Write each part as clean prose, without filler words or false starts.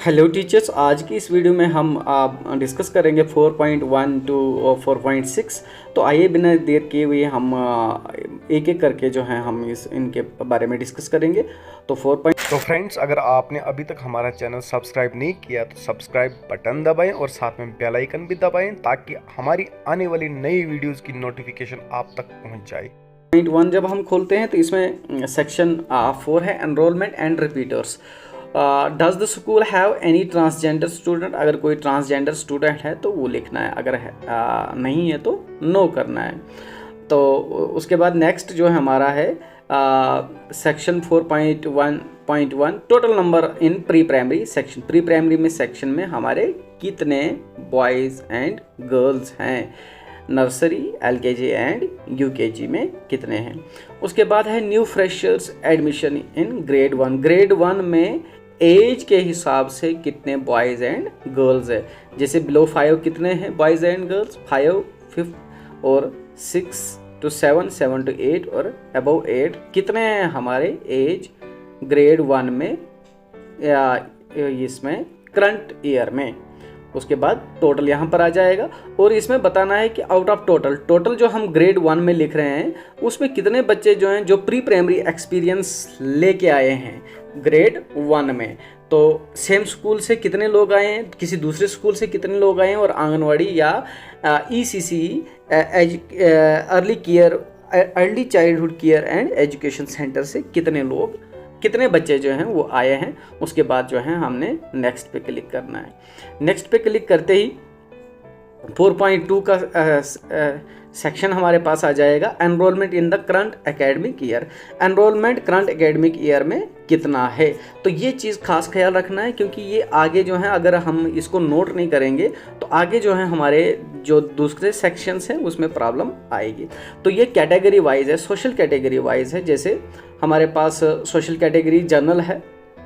Hello teachers, आज की इस वीडियो में हम डिस्कस करेंगे 4.1 टू 4.6। तो आइए बिना देर किए हुए हम एक एक करके जो है हम इनके बारे में डिस्कस करेंगे। तो 4. तो फ्रेंड्स, अगर आपने अभी तक हमारा चैनल सब्सक्राइब नहीं किया तो सब्सक्राइब बटन दबाएं और साथ में बेल आइकन भी दबाएं ताकि हमारी आने वाली नई वीडियोस की नोटिफिकेशन आप तक पहुंच जाए। 1 जब हम खोलते हैं तो इसमें सेक्शन 4 है enrolment and repeaters. Does the school have any transgender student? अगर कोई ट्रांसजेंडर स्टूडेंट है तो वो लिखना है, अगर है नहीं है तो नो करना है। तो उसके बाद नेक्स्ट जो है हमारा है section 4.1.1 total number in pre primary section. Pre primary में सेक्शन में हमारे कितने बॉयज़ एंड गर्ल्स हैं, नर्सरी, एलकेजी एंड यूकेजी में कितने हैं। उसके बाद है new freshers admission in grade 1। Grade 1 में एज के हिसाब से कितने बॉयज़ एंड गर्ल्स है। जैसे बिलो 5 कितने हैं बॉयज़ एंड गर्ल्स, 5, 5 और 6 to 7, 7 to 8 और अबव 8 कितने हैं हमारे एज ग्रेड 1 में या इसमें करंट ईयर में। उसके बाद टोटल यहाँ पर आ जाएगा और इसमें बताना है कि आउट ऑफ टोटल जो हम ग्रेड 1 में लिख रहे हैं उसमें कितने बच्चे जो हैं जो प्री प्राइमरी एक्सपीरियंस लेके आए हैं ग्रेड 1 में। तो सेम स्कूल से कितने लोग आए हैं, किसी दूसरे स्कूल से कितने लोग आए हैं, और आंगनवाड़ी या ECC early childhood care and education centre से कितने बच्चे जो हैं वो आए हैं। उसके बाद जो है हमने नेक्स्ट पे क्लिक करना है। नेक्स्ट पे क्लिक करते ही 4.2 का सेक्शन हमारे पास आ जाएगा, enrolment in the current academic year. Enrolment current academic year में कितना है, तो ये चीज़ खास ख्याल रखना है क्योंकि ये आगे जो है अगर हम इसको नोट नहीं करेंगे तो आगे जो है हमारे जो दूसरे सेक्शंस हैं उसमें प्रॉब्लम आएगी। तो ये कैटेगरी वाइज है, सोशल कैटेगरी वाइज है। जैसे हमारे पास सोशल कैटेगरी जनरल है,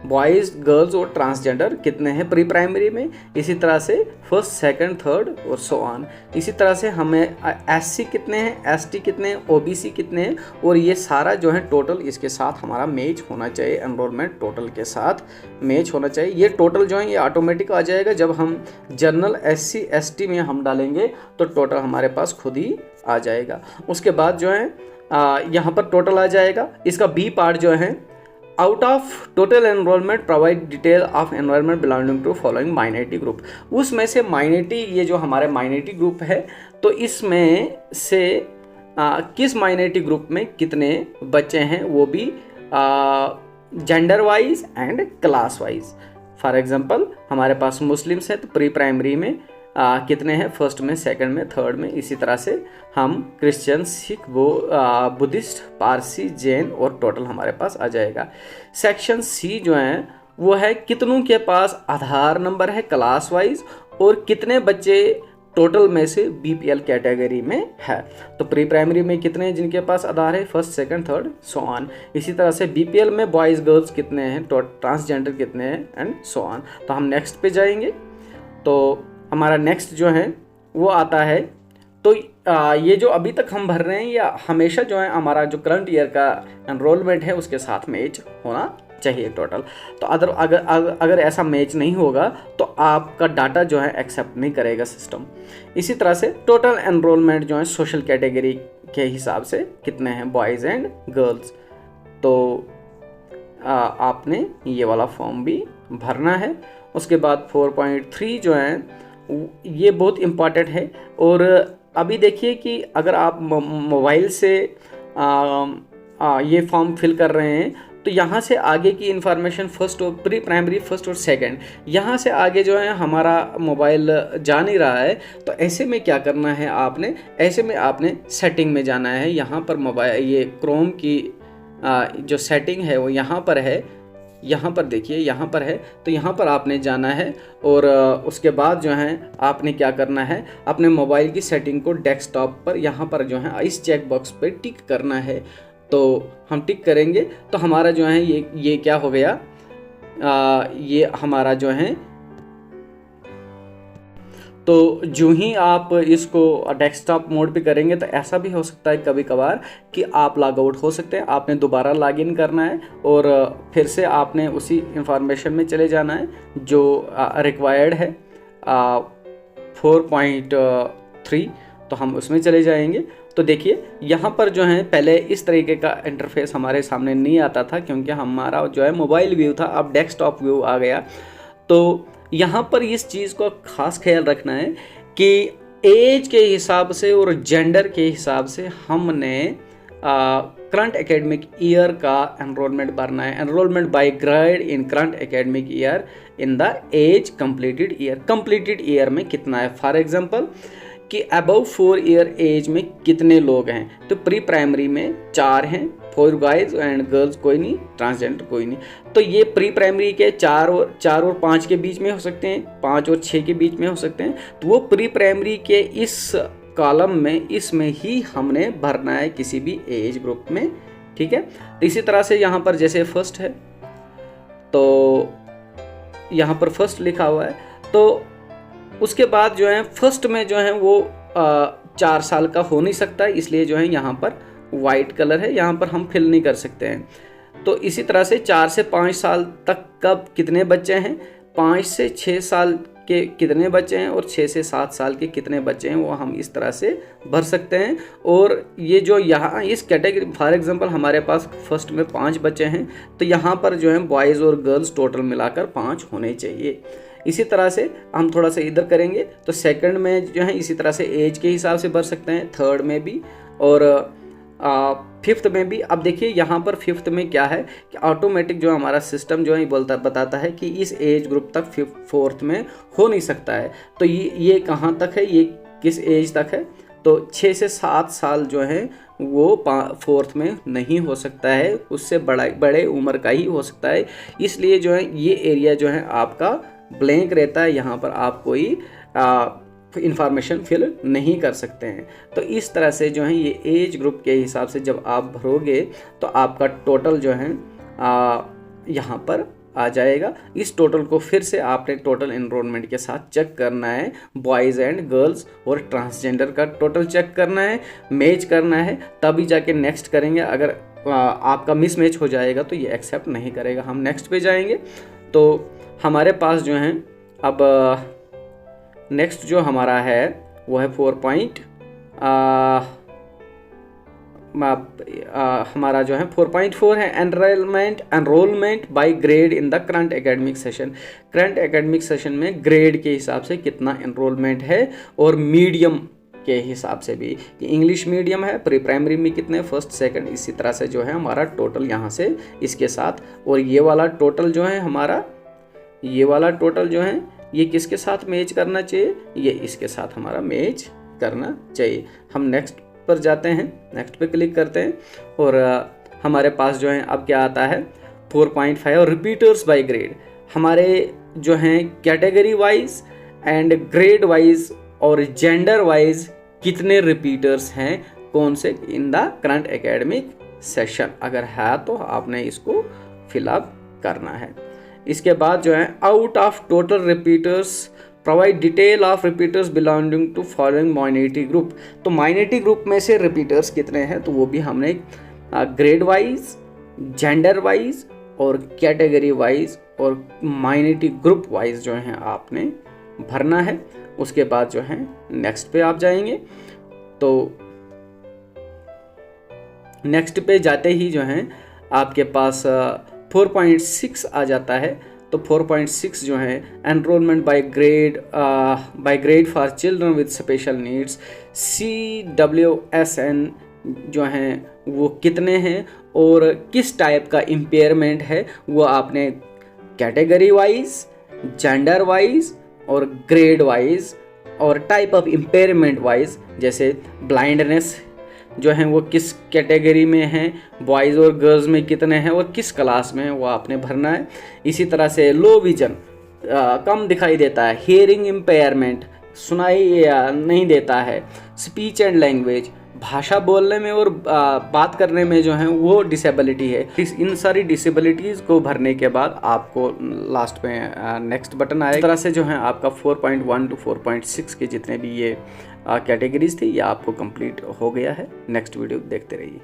बॉयज़, गर्ल्स और ट्रांसजेंडर कितने हैं प्री प्राइमरी में। इसी तरह से फर्स्ट, सेकंड, थर्ड और सो ऑन। इसी तरह से हमें SC कितने हैं, ST कितने हैं, OBC कितने हैं, और ये सारा जो है टोटल इसके साथ हमारा मैच होना चाहिए, एनरोलमेंट टोटल के साथ मैच होना चाहिए। ये टोटल जो है ये ऑटोमेटिक आ जाएगा। जब हम जनरल SC ST में हम डालेंगे तो टोटल हमारे पास खुद ही आ जाएगा। उसके बाद जो है यहाँ पर टोटल आ जाएगा। इसका B पार्ट जो है, out of total enrollment provide detail of environment belonging to following minority group. उसमें से माइनॉरिटी, ये जो हमारे माइनॉरिटी ग्रुप है तो इसमें से किस माइनॉरिटी ग्रुप में कितने बच्चे हैं वो भी gender wise and class wise. For example हमारे पास मुस्लिम्स है तो प्री प्राइमरी में कितने हैं, फर्स्ट में, सेकंड में, थर्ड में। इसी तरह से हम क्रिश्चियन, सिख, बुद्धिस्ट, पारसी, जैन और टोटल हमारे पास आ जाएगा। सेक्शन C जो है वो है कितनों के पास आधार नंबर है क्लास वाइज और कितने बच्चे टोटल में से BPL कैटेगरी में है। तो प्री प्राइमरी में कितने हैं जिनके पास आधार है, first, second, third, so on. इसी तरह से BPL में बॉयज़, गर्ल्स कितने हैं, ट्रांसजेंडर कितने हैं एंड सो ऑन। तो हम नेक्स्ट पे जाएंगे। तो हमारा नेक्स्ट जो है वो आता है, तो ये जो अभी तक हम भर रहे हैं या हमेशा जो है हमारा जो करंट ईयर का एनरोलमेंट है उसके साथ मैच होना चाहिए टोटल। तो अगर ऐसा मैच नहीं होगा तो आपका डाटा जो है एक्सेप्ट नहीं करेगा सिस्टम। इसी तरह से टोटल एनरोलमेंट जो है सोशल कैटेगरी के हिसाब से कितने हैं बॉयज़ एंड गर्ल्स। तो आपने ये वाला फॉर्म भी भरना है। उसके बाद 4.3 जो है ये बहुत इम्पॉर्टेंट है। और अभी देखिए कि अगर आप मोबाइल से ये फॉर्म फिल कर रहे हैं तो यहाँ से आगे की इन्फॉर्मेशन फर्स्ट और प्री प्राइमरी फर्स्ट और सेकंड, यहाँ से आगे जो है हमारा मोबाइल जा नहीं रहा है। तो ऐसे में क्या करना है आपने, ऐसे में आपने सेटिंग में जाना है। यहाँ पर मोबाइल, ये क्रोम की जो सेटिंग है वो यहाँ पर है, यहाँ पर देखिए यहाँ पर है। तो यहाँ पर आपने जाना है और उसके बाद जो है आपने क्या करना है, अपने मोबाइल की सेटिंग को डेस्कटॉप पर यहाँ पर जो है इस चेक बॉक्स पे टिक करना है। तो हम टिक करेंगे तो हमारा जो है ये क्या हो गया, ये हमारा जो है तो जो ही आप इसको डेस्कटॉप मोड पे करेंगे तो ऐसा भी हो सकता है कभी कभार कि आप लॉग आउट हो सकते हैं। आपने दोबारा लॉगिन करना है और फिर से आपने उसी इंफॉर्मेशन में चले जाना है जो रिक्वायर्ड है 4.3, तो हम उसमें चले जाएंगे। तो देखिए यहाँ पर जो है पहले इस तरीके का इंटरफेस हमारे सामने नहीं आता था, क्योंकि हमारा जो है मोबाइल व्यू था, अब डेस्कटॉप व्यू आ गया। तो यहाँ पर इस चीज़ को खास ख्याल रखना है कि एज के हिसाब से और जेंडर के हिसाब से हमने करंट एकेडमिक ईयर का एनरोलमेंट भरना है। Enrollment by grade in current academic year in the age completed year. Completed year में कितना है, फॉर एग्जांपल कि अबव 4 ईयर एज में कितने लोग हैं। तो प्री प्राइमरी में 4 हैं, 4 गाइज एंड गर्ल्स कोई नहीं, ट्रांसजेंडर कोई नहीं। तो ये प्री प्राइमरी के 4 और 5 के बीच में हो सकते हैं, 5 और 6 के बीच में हो सकते हैं। तो वो प्री प्राइमरी के इस कॉलम में इसमें ही हमने भरना है किसी भी एज ग्रुप में, ठीक है। तो इसी तरह से यहाँ पर जैसे फर्स्ट है तो यहाँ पर फर्स्ट लिखा हुआ है, तो उसके बाद जो है फर्स्ट में जो है वो 4 साल का हो नहीं सकता, इसलिए जो है यहाँ पर वाइट कलर है, यहाँ पर हम फिल नहीं कर सकते हैं। तो इसी तरह से 4 से 5 साल तक कब कितने बच्चे हैं, 5 से 6 साल के कितने बच्चे हैं और 6 से 7 साल के कितने बच्चे हैं, वो हम इस तरह से भर सकते हैं। और ये जो यहाँ इस कैटेगरी फॉर एग्जांपल हमारे पास फर्स्ट में 5 बच्चे हैं, तो यहाँ पर जो है बॉयज़ और गर्ल्स टोटल मिलाकर 5 होने चाहिए। इसी तरह से हम थोड़ा सा इधर करेंगे तो सेकंड में जो है इसी तरह से एज के हिसाब से भर सकते हैं, थर्ड में भी और फिफ्थ में भी। अब देखिए यहाँ पर फिफ्थ में क्या है कि ऑटोमेटिक जो हमारा सिस्टम जो है बताता है कि इस एज ग्रुप तक फोर्थ में हो नहीं सकता है। तो ये कहाँ तक है, ये किस एज तक है, तो 6 से 7 साल जो है वो फोर्थ में नहीं हो सकता है, उससे बड़े उम्र का ही हो सकता है। इसलिए जो है ये एरिया जो है आपका ब्लैंक रहता है, यहाँ पर आप कोई इंफॉर्मेशन फिल नहीं कर सकते हैं। तो इस तरह से जो है ये एज ग्रुप के हिसाब से जब आप भरोगे तो आपका टोटल जो है यहाँ पर आ जाएगा। इस टोटल को फिर से आपने टोटल एनरोलमेंट के साथ चेक करना है, बॉयज़ एंड गर्ल्स और ट्रांसजेंडर का टोटल चेक करना है, मैच करना है, तभी जाके नेक्स्ट करेंगे। अगर आपका मिस मैच हो जाएगा तो ये एक्सेप्ट नहीं करेगा। हम नेक्स्ट पे जाएंगे तो हमारे पास जो है अब नेक्स्ट जो हमारा है वो है 4 हमारा जो है 4.4 है enrollment by grade in the current academic session. Current academic session में ग्रेड के हिसाब से कितना एनरोलमेंट है और मीडियम के हिसाब से भी, इंग्लिश मीडियम है, प्री प्राइमरी में कितने, फर्स्ट सेकंड, इसी तरह से जो है हमारा टोटल यहाँ से इसके साथ। और ये वाला टोटल जो है हमारा, ये वाला टोटल जो है ये किसके साथ मैच करना चाहिए, ये इसके साथ हमारा मैच करना चाहिए। हम नेक्स्ट पर जाते हैं, नेक्स्ट पे क्लिक करते हैं और हमारे पास जो है अब क्या आता है 4.5 और रिपीटर्स बाय ग्रेड। हमारे जो हैं category wise and grade wise और जेंडर वाइज कितने रिपीटर्स हैं कौन से इन द करंट एकेडमिक सेशन, अगर है तो आपने इसको फिलअप करना है। इसके बाद जो है out of total repeaters provide detail of repeaters belonging to following minority group. तो माइनॉरिटी ग्रुप में से रिपीटर्स कितने हैं, तो वो भी हमने ग्रेड वाइज, जेंडर वाइज और कैटेगरी वाइज और माइनॉरिटी ग्रुप वाइज जो है आपने भरना है। उसके बाद जो है नेक्स्ट पे आप जाएंगे तो नेक्स्ट पे जाते ही जो है आपके पास 4.6 आ जाता है। तो 4.6 जो है enrollment by grade for children with special needs, CWSN जो हैं वो कितने हैं और किस टाइप का इम्पेयरमेंट है, वो आपने कैटेगरी वाइज, जेंडर वाइज और ग्रेड वाइज और टाइप ऑफ इम्पेयरमेंट वाइज, जैसे ब्लाइंडनेस जो है वो किस कैटेगरी में है, बॉयज़ और गर्ल्स में कितने हैं और किस क्लास में है, वो आपने भरना है। इसी तरह से लो विजन, कम दिखाई देता है, हियरिंग इम्पेयरमेंट, सुनाई नहीं देता है, स्पीच एंड लैंग्वेज, भाषा बोलने में और बात करने में जो है वो डिसेबिलिटी है। इन सारी डिसेबिलिटीज़ को भरने के बाद आपको लास्ट में नेक्स्ट बटन आएगा। इस तरह से जो है आपका 4.1 to 4.6 के जितने भी ये कैटेगरीज थी ये आपको कंप्लीट हो गया है। नेक्स्ट वीडियो देखते रहिए।